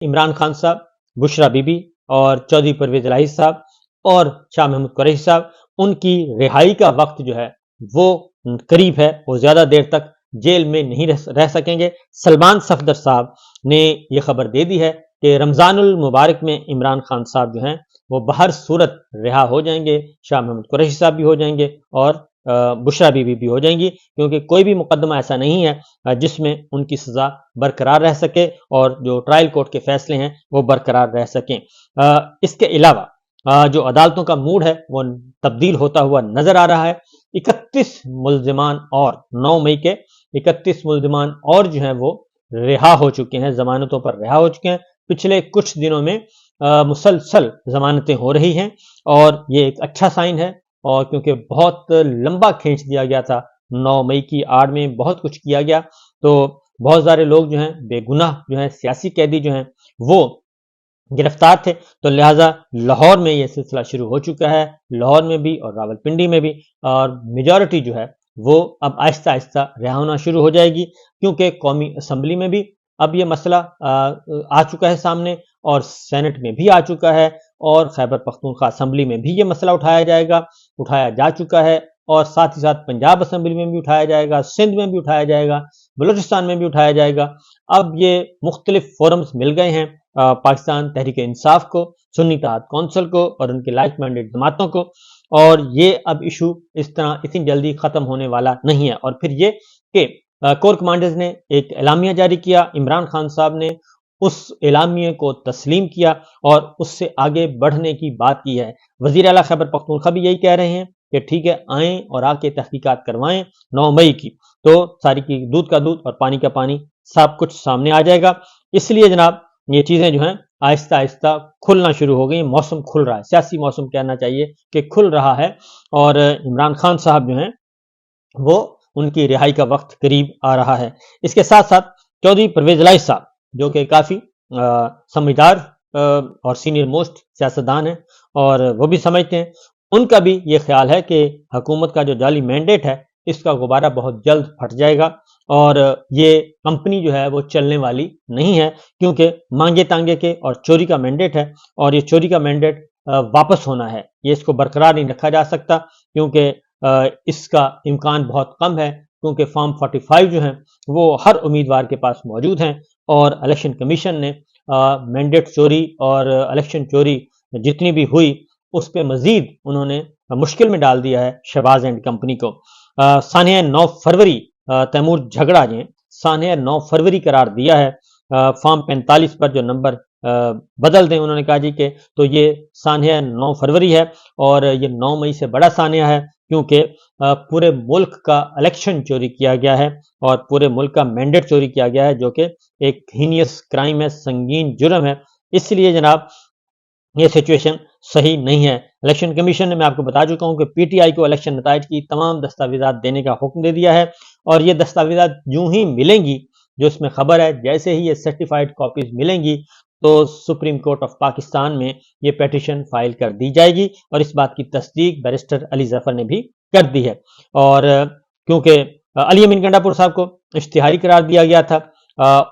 عمران خان صاحب، بشرا be be اور چودھری پرویز الہی صاحب اور شاہ محمود قریشی صاحب، ان کی رہائی کا وقت جو ہے وہ قریب ہے، وہ زیادہ دیر تک جیل میں نہیں رہ سکیں گے۔ سلمان صفدر صاحب نے یہ خبر دے دی ہے کہ رمضان المبارک میں عمران خان صاحب جو ہیں وہ بہر صورت رہا ہو جائیں گے، شاہ محمود قریشی صاحب بھی ہو جائیں گے اور بشرا بی بی بھی ہو جائیں گی، کیونکہ کوئی بھی مقدمہ ایسا نہیں ہے جس میں ان کی سزا برقرار رہ سکے اور جو ٹرائل کورٹ کے فیصلے ہیں وہ برقرار رہ سکیں۔ اس کے علاوہ جو عدالتوں کا موڈ ہے وہ تبدیل ہوتا ہوا نظر آ رہا ہے۔ 31 ملزمان اور 9 مئی کے 31 ملزمان اور جو ہیں وہ رہا ہو چکے ہیں، ضمانتوں پر رہا ہو چکے ہیں۔ پچھلے کچھ دنوں میں مسلسل ضمانتیں ہو رہی ہیں اور یہ ایک اچھا سائن ہے، اور کیونکہ بہت لمبا کھینچ دیا گیا تھا، 9 مئی کی آڑ میں بہت کچھ کیا گیا، تو بہت سارے لوگ جو ہیں بے گناہ جو ہیں سیاسی قیدی جو ہیں وہ گرفتار تھے، تو لہٰذا لاہور میں یہ سلسلہ شروع ہو چکا ہے، لاہور میں بھی اور راولپنڈی میں بھی، اور میجورٹی جو ہے وہ اب آہستہ آہستہ رہا ہونا شروع ہو جائے گی، کیونکہ قومی اسمبلی میں بھی اب یہ مسئلہ آ چکا ہے سامنے، اور سینٹ میں بھی آ چکا ہے، اور خیبر پختونخوا اسمبلی میں بھی یہ مسئلہ اٹھایا جا چکا ہے، اور ساتھ ہی ساتھ پنجاب اسمبلی میں بھی اٹھایا جائے گا، سندھ میں بھی اٹھایا جائے گا، بلوچستان میں بھی اٹھایا جائے گا۔ اب یہ مختلف فورمز مل گئے ہیں پاکستان تحریک انصاف کو، سنی اتحاد کونسل کو اور ان کے لائٹ مینڈیٹ جماعتوں کو، اور یہ اب ایشو اس طرح اتنی جلدی ختم ہونے والا نہیں ہے۔ اور پھر یہ کہ کور کمانڈرز نے ایک اعلامیہ جاری کیا، عمران خان صاحب نے اس اعلامیے کو تسلیم کیا اور اس سے آگے بڑھنے کی بات کی ہے۔ وزیر اعلیٰ خیبر پختونخوا بھی یہی کہہ رہے ہیں کہ ٹھیک ہے، آئیں اور آ کے تحقیقات کروائیں 9 مئی کی، تو ساری کی دودھ کا دودھ اور پانی کا پانی سب کچھ سامنے آ جائے گا۔ اس لیے جناب یہ چیزیں جو ہیں آہستہ آہستہ کھلنا شروع ہو گئی، موسم کھل رہا ہے، سیاسی موسم کہنا چاہیے کہ کھل رہا ہے، اور عمران خان صاحب جو ہیں وہ ان کی رہائی کا وقت قریب آ رہا ہے۔ اس کے ساتھ ساتھ چودھری پرویز الہی صاحب جو کہ کافی سمجھدار اور سینئر موسٹ سیاستدان ہیں، اور وہ بھی سمجھتے ہیں، ان کا بھی یہ خیال ہے کہ حکومت کا جو جعلی مینڈیٹ ہے اس کا غبارہ بہت جلد پھٹ جائے گا، اور یہ کمپنی جو ہے وہ چلنے والی نہیں ہے، کیونکہ مانگے تانگے کے اور چوری کا مینڈیٹ ہے، اور یہ چوری کا مینڈیٹ واپس ہونا ہے، یہ اس کو برقرار نہیں رکھا جا سکتا، کیونکہ اس کا امکان بہت کم ہے، کیونکہ فارم 45 جو ہیں وہ ہر امیدوار کے پاس موجود ہیں، اور الیکشن کمیشن نے مینڈیٹ چوری اور الیکشن چوری جتنی بھی ہوئی اس پہ مزید انہوں نے مشکل میں ڈال دیا ہے شہباز اینڈ کمپنی کو۔ سانحہ 9 فروری تیمور جھگڑا نے سانحہ 9 فروری قرار دیا ہے، فارم 45 پر جو نمبر بدل دیں، انہوں نے کہا جی کہ تو یہ سانحہ 9 فروری ہے، اور یہ 9 مئی سے بڑا سانحہ ہے، کیونکہ پورے ملک کا الیکشن چوری کیا گیا ہے اور پورے ملک کا مینڈیٹ چوری کیا گیا ہے، جو کہ ایک ہینیس کرائم ہے، سنگین جرم ہے۔ اس لیے جناب یہ سچویشن صحیح نہیں ہے۔ الیکشن کمیشن نے، میں آپ کو بتا چکا ہوں کہ پی ٹی آئی کو الیکشن نتائج کی تمام دستاویزات دینے کا حکم دے دیا ہے، اور یہ دستاویزات یوں ہی ملیں گی جو اس میں خبر ہے، جیسے ہی یہ سرٹیفائڈ کاپیز ملیں گی تو سپریم کورٹ آف پاکستان میں یہ پیٹیشن فائل کر دی جائے گی، اور اس بات کی تصدیق بیرسٹر علی ظفر نے بھی کر دی ہے۔ اور کیونکہ علی امین گنڈا پور صاحب کو اشتہاری قرار دیا گیا تھا،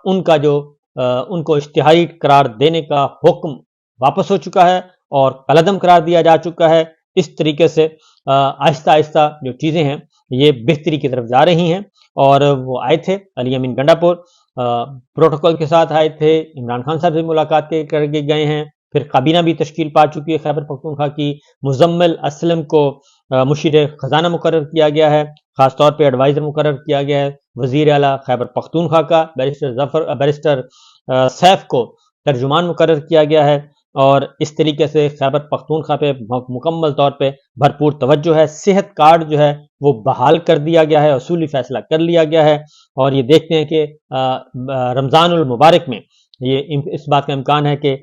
ان کو اشتہاری قرار دینے کا حکم واپس ہو چکا ہے اور قلعدم قرار دیا جا چکا ہے۔ اس طریقے سے آہستہ آہستہ جو چیزیں ہیں یہ بہتری کی طرف جا رہی ہیں، اور وہ آئے تھے علی امین گنڈا پور، پروٹوکول کے ساتھ آئے تھے، عمران خان صاحب سے ملاقات کر کے گئے ہیں، پھر کابینہ بھی تشکیل پا چکی ہے خیبر پختونخوا کی، مزمل اسلم کو مشیر خزانہ مقرر کیا گیا ہے، خاص طور پہ ایڈوائزر مقرر کیا گیا ہے، وزیر اعلیٰ خیبر پختونخوا کا بیرسٹر سیف کو ترجمان مقرر کیا گیا ہے، اور اس طریقے سے خیبر پختونخوا پہ مکمل طور پہ بھرپور توجہ ہے۔ صحت کارڈ جو ہے وہ بحال کر دیا گیا ہے، اصولی فیصلہ کر لیا گیا ہے، اور یہ دیکھتے ہیں کہ رمضان المبارک میں یہ اس بات کا امکان ہے کہ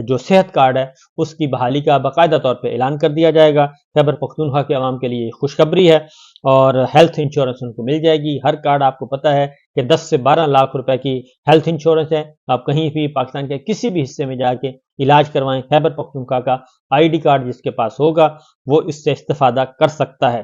جو صحت کارڈ ہے اس کی بحالی کا باقاعدہ طور پہ اعلان کر دیا جائے گا۔ خیبر پختونخوا کے عوام کے لیے خوشخبری ہے، اور ہیلتھ انشورنس ان کو مل جائے گی۔ ہر کارڈ آپ کو پتہ ہے کہ 10 سے 12 لاکھ روپے کی ہیلتھ انشورنس ہے، آپ کہیں بھی پاکستان کے کسی بھی حصے میں جا کے علاج کروائیں، خیبر پختونخوا کا آئی ڈی کارڈ جس کے پاس ہوگا وہ اس سے استفادہ کر سکتا ہے۔